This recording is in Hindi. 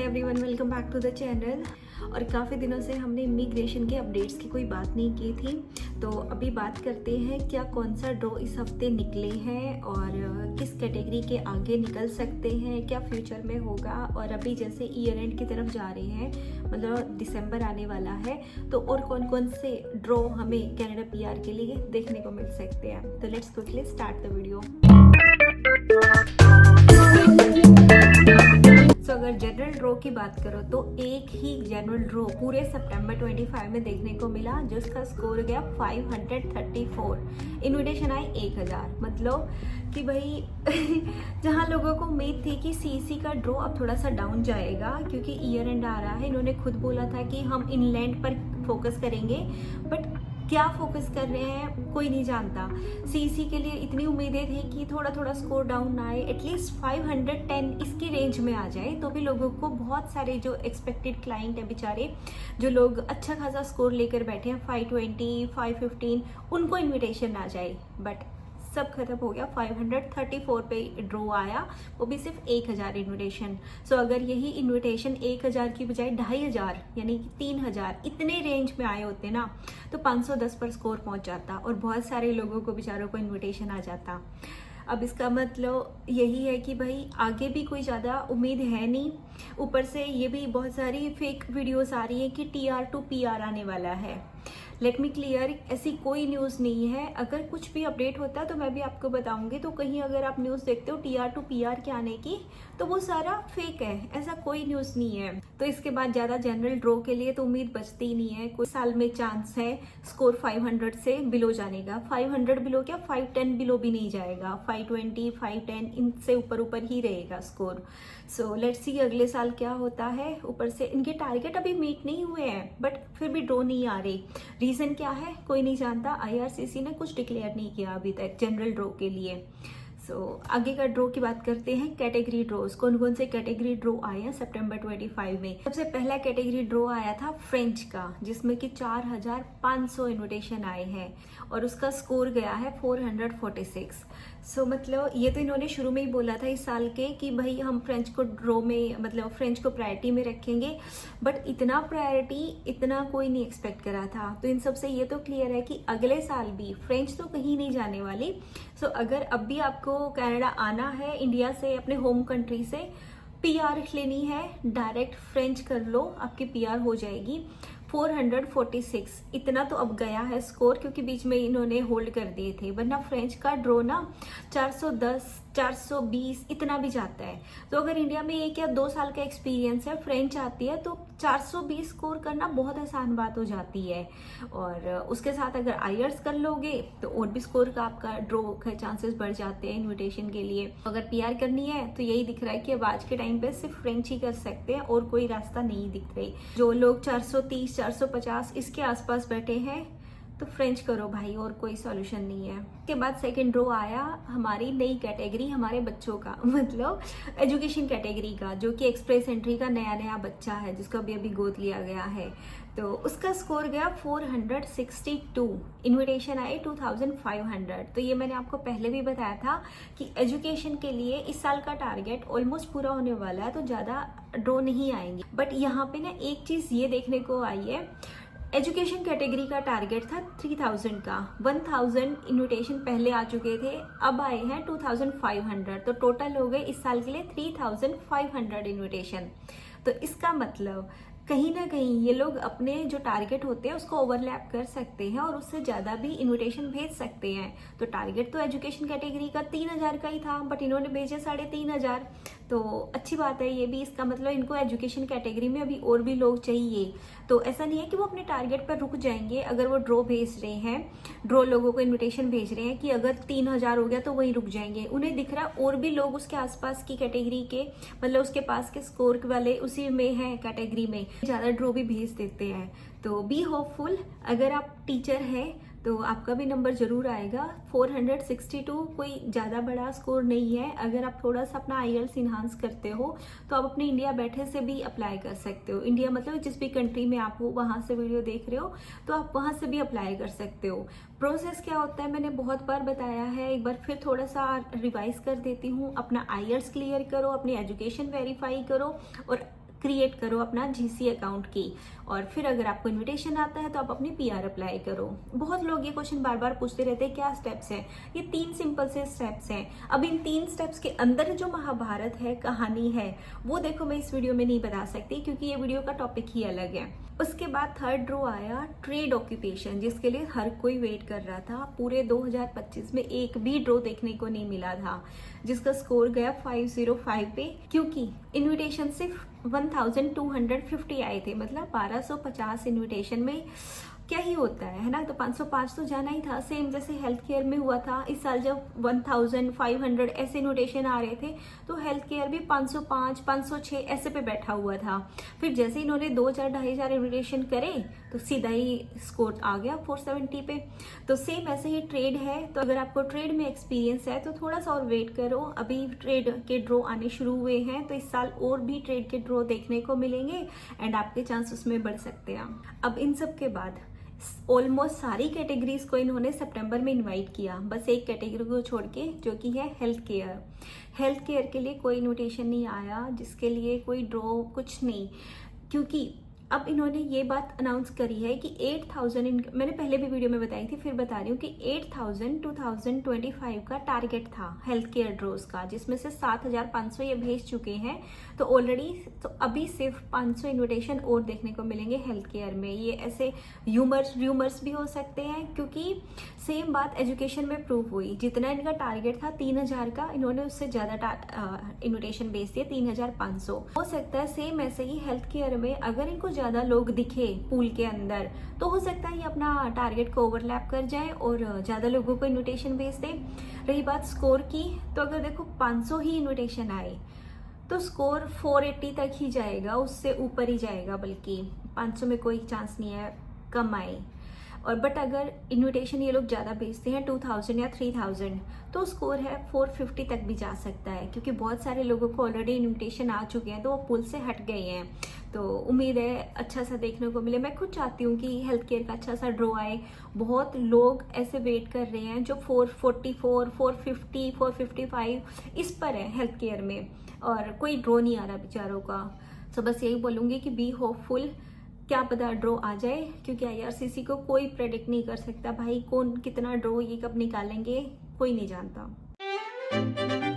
Everyone, welcome back to the channel. और काफ़ी दिनों से हमने इमिग्रेशन के अपडेट्स की कोई बात नहीं की थी, तो अभी बात करते हैं क्या कौन सा ड्रॉ इस हफ्ते निकले हैं और किस कैटेगरी के आगे निकल सकते हैं, क्या फ्यूचर में होगा। और अभी जैसे ईयर एंड की तरफ जा रहे हैं, मतलब दिसंबर आने वाला है, तो और कौन कौन से ड्रॉ हमें कनाडा पीआर के लिए देखने को मिल सकते हैं। तो let's quickly start the video. तो अगर जनरल ड्रॉ की बात करो तो एक ही जनरल ड्रॉ पूरे सितंबर 25 में देखने को मिला, जिसका स्कोर गया 534। इन्विटेशन आए 1000। मतलब कि भाई जहां लोगों को उम्मीद थी कि सीसी का ड्रॉ अब थोड़ा सा डाउन जाएगा क्योंकि ईयर एंड आ रहा है, इन्होंने खुद बोला था कि हम इनलैंड पर फोकस करेंगे, बट क्या फोकस कर रहे हैं कोई नहीं जानता। सीसी के लिए इतनी उम्मीदें थी कि थोड़ा थोड़ा स्कोर डाउन आए, एटलीस्ट 510 इसकी रेंज में आ जाए, तो भी लोगों को बहुत सारे जो एक्सपेक्टेड क्लाइंट है बेचारे, जो लोग अच्छा खासा स्कोर लेकर बैठे हैं 520 515, उनको इन्विटेशन आ जाए। बट सब खत्म हो गया, 534 पे ड्रॉ आया, वो भी सिर्फ 1000 इन्विटेशन। सो अगर यही इन्विटेशन 1000 की बजाय 2500 यानी कि 3000 इतने रेंज में आए होते ना, तो 510 पर स्कोर पहुंच जाता और बहुत सारे लोगों को बेचारों को इन्विटेशन आ जाता। अब इसका मतलब यही है कि भाई आगे भी कोई ज़्यादा उम्मीद है नहीं, ऊपर से ये भी बहुत सारी फेक वीडियोस आ रही हैं कि TR to PR आने वाला है। लेट मी क्लियर, ऐसी कोई न्यूज़ नहीं है। अगर कुछ भी अपडेट होता है तो मैं भी आपको बताऊंगी। तो कहीं अगर आप न्यूज़ देखते हो TR to PR के आने की, तो वो सारा फेक है, ऐसा कोई न्यूज़ नहीं है। तो इसके बाद ज़्यादा जनरल ड्रॉ के लिए तो उम्मीद बचती ही नहीं है। कोई साल में चांस है स्कोर 500 से बिलो जाने का। 500 बिलो क्या, 510 बिलो भी नहीं जाएगा, 520 510 इनसे ऊपर ऊपर ही रहेगा स्कोर। सो लेट्स सी अगले साल क्या होता है। ऊपर से इनके टारगेट अभी मीट नहीं हुए हैं, बट फिर भी ड्रॉ नहीं आ रही। रीजन क्या है कोई नहीं जानता। IRCC ने कुछ डिक्लेयर नहीं किया अभी तक जनरल ड्रॉ के लिए। आगे का ड्रॉ की बात करते हैं। कैटेगरी ड्रॉज, कौन कौन से कैटेगरी ड्रॉ आए हैं सितंबर 25 में। सबसे पहला कैटेगरी ड्रॉ आया था फ्रेंच का, जिसमें कि 4500 इन्विटेशन आए हैं और उसका स्कोर गया है 446। मतलब ये तो इन्होंने शुरू में ही बोला था इस साल के कि भाई हम फ्रेंच को ड्रॉ में, मतलब फ्रेंच को प्रायोरिटी में रखेंगे, बट इतना प्रायोरिटी इतना कोई नहीं एक्सपेक्ट करा था। तो इन सब से ये तो क्लियर है कि अगले साल भी फ्रेंच तो कहीं नहीं जाने वाली। अगर अब भी आपको कनाडा आना है इंडिया से, अपने होम कंट्री से, PR लेनी है, डायरेक्ट फ्रेंच कर लो, आपकी PR हो जाएगी। 446 इतना तो अब गया है स्कोर, क्योंकि बीच में इन्होंने होल्ड कर दिए थे, वरना फ्रेंच का ड्रॉ ना 410 420 इतना भी जाता है। तो अगर इंडिया में 1 या 2 साल का एक्सपीरियंस है, फ्रेंच आती है, तो 420 स्कोर करना बहुत आसान बात हो जाती है। और उसके साथ अगर IELTS कर लोगे तो और भी स्कोर का आपका ड्रॉ के चांसेस बढ़ जाते हैं इन्विटेशन के लिए। अगर PR करनी है तो यही दिख रहा है कि अब आज के टाइम पे सिर्फ फ्रेंच ही कर सकते हैं और कोई रास्ता नहीं दिख रही। जो लोग 430 450 इसके आसपास बैठे हैं, तो फ्रेंच करो भाई, और कोई सॉल्यूशन नहीं है। उसके बाद सेकंड ड्रॉ आया हमारी नई कैटेगरी, हमारे बच्चों का, मतलब एजुकेशन कैटेगरी का, जो कि एक्सप्रेस एंट्री का नया बच्चा है, जिसको अभी गोद लिया गया है। तो उसका स्कोर गया 462। इन्विटेशन आए 2500। तो ये मैंने आपको पहले भी बताया था कि एजुकेशन के लिए इस साल का टारगेट ऑलमोस्ट पूरा होने वाला है, तो ज़्यादा ड्रॉ नहीं आएंगे। बट यहाँ पे ना एक चीज़ ये देखने को आई है, एजुकेशन कैटेगरी का टारगेट था 3000 का, 1000 इन्विटेशन पहले आ चुके थे, अब आए हैं 2500। तो टोटल हो गए इस साल के लिए 3500 इन्विटेशन। तो इसका मतलब कहीं ना कहीं ये लोग अपने जो टारगेट होते हैं उसको ओवरलैप कर सकते हैं और उससे ज़्यादा भी इन्विटेशन भेज सकते हैं। तो टारगेट तो एजुकेशन कैटेगरी का 3000 का ही था, बट इन्होंने भेजे 3500। तो अच्छी बात है ये भी। इसका मतलब इनको एजुकेशन कैटेगरी में अभी और भी लोग चाहिए। तो ऐसा नहीं है कि वो अपने टारगेट पर रुक जाएंगे। अगर वो ड्रॉ भेज रहे हैं, ड्रॉ लोगों को इन्विटेशन भेज रहे हैं, कि अगर 3000 हो गया तो वहीं रुक जाएंगे। उन्हें दिख रहा है और भी लोग उसके आसपास की कैटेगरी के, मतलब उसके पास के स्कोर वाले उसी में है कैटेगरी में, ज़्यादा ड्रॉ भी भेज देते हैं। तो बी होपफुल। अगर आप टीचर हैं तो आपका भी नंबर जरूर आएगा। 462 कोई ज़्यादा बड़ा स्कोर नहीं है। अगर आप थोड़ा सा अपना IELTS इन्हांस करते हो तो आप अपने इंडिया बैठे से भी अप्लाई कर सकते हो। इंडिया मतलब जिस भी कंट्री में आप हो, वहाँ से वीडियो देख रहे हो तो आप वहाँ से भी अप्लाई कर सकते हो। प्रोसेस क्या होता है मैंने बहुत बार बताया है, एक बार फिर थोड़ा सा रिवाइज कर देती हूँ। अपना IELTS क्लियर करो, अपनी एजुकेशन वेरीफाई करो और क्रिएट करो अपना जीसी अकाउंट की, और फिर अगर आपको इनविटेशन आता है तो आप अपनी पीआर अप्लाई करो। बहुत लोग ये क्वेश्चन बार बार पूछते रहते हैं क्या स्टेप्स हैं। ये 3 सिंपल से स्टेप्स हैं। अब इन 3 स्टेप्स के अंदर जो महाभारत है, कहानी है, वो देखो मैं इस वीडियो में नहीं बता सकती क्योंकि ये वीडियो का टॉपिक ही अलग है। उसके बाद थर्ड ड्रॉ आया ट्रेड ऑक्यूपेशन, जिसके लिए हर कोई वेट कर रहा था। पूरे 2025 में एक भी ड्रॉ देखने को नहीं मिला था, जिसका स्कोर गया 505 पे, क्योंकि इनविटेशन सिर्फ 1250 आए थे। मतलब 1250 इनविटेशन में क्या ही होता है ना। तो 505 तो जाना ही था। सेम जैसे हेल्थ केयर में हुआ था इस साल, जब 1500 ऐसे इनविटेशन आ रहे थे तो हेल्थ केयर भी 505 506 ऐसे पे बैठा हुआ था। फिर जैसे इन्होंने 2000 2500 इनविटेशन करे तो सीधा ही स्कोर आ गया 470 पे। तो सेम ऐसे ही ट्रेड है। तो अगर आपको ट्रेड में एक्सपीरियंस है तो थोड़ा सा और वेट करो। अभी ट्रेड के ड्रॉ आने शुरू हुए हैं, तो इस साल और भी ट्रेड के ड्रॉ देखने को मिलेंगे एंड आपके चांस उसमें बढ़ सकते हैं। अब इन सब के बाद ऑलमोस्ट सारी कैटेगरीज को इन्होंने सितंबर में इनवाइट किया, बस एक कैटेगरी को छोड़ के, जो कि है हेल्थ केयर। हेल्थ केयर के लिए कोई इनविटेशन नहीं आया, जिसके लिए कोई ड्रॉ कुछ नहीं, क्योंकि अब इन्होंने ये बात अनाउंस करी है कि 8000, मैंने पहले भी वीडियो में बताई थी, फिर बता रही हूँ कि 8000 2025 का टारगेट था हेल्थ केयर ड्रॉज का, जिसमें से 7500 ये भेज चुके हैं। तो ऑलरेडी तो अभी सिर्फ 500 इन्विटेशन और देखने को मिलेंगे हेल्थ केयर में। ये ऐसे र्यूमर्स भी हो सकते हैं, क्योंकि सेम बात एजुकेशन में प्रूव हुई। जितना इनका टारगेट था 3000 का, इन्होंने उससे ज़्यादा इन्विटेशन भेज दिए 3500। हो सकता है सेम ऐसे ही हेल्थ केयर में अगर इनको ज़्यादा लोग दिखे पूल के अंदर तो हो सकता है ये अपना टारगेट को ओवरलैप कर जाए और ज़्यादा लोगों को इन्विटेशन भेज दे। रही बात स्कोर की, तो अगर देखो 500 ही इन्विटेशन आए तो स्कोर 480 तक ही जाएगा, उससे ऊपर ही जाएगा, बल्कि 500 में कोई चांस नहीं है कम आए। और बट अगर इनविटेशन ये लोग ज़्यादा भेजते हैं 2000 या 3000 तो स्कोर है 450 तक भी जा सकता है, क्योंकि बहुत सारे लोगों को ऑलरेडी इनविटेशन आ चुके हैं तो वो पुल से हट गए हैं। तो उम्मीद है अच्छा सा देखने को मिले। मैं खुद चाहती हूँ कि हेल्थ केयर का अच्छा सा ड्रॉ आए। बहुत लोग ऐसे वेट कर रहे हैं जो 444 450 455 इस पर है हेल्थ केयर में, और कोई ड्रॉ नहीं आ रहा बेचारों का। तो बस यही बोलूँगी कि बी होपफुल, क्या पता ड्रॉ आ जाए, क्योंकि आईआरसीसी को कोई प्रेडिक्ट नहीं कर सकता भाई, कौन कितना ड्रॉ ये कब निकालेंगे कोई नहीं जानता।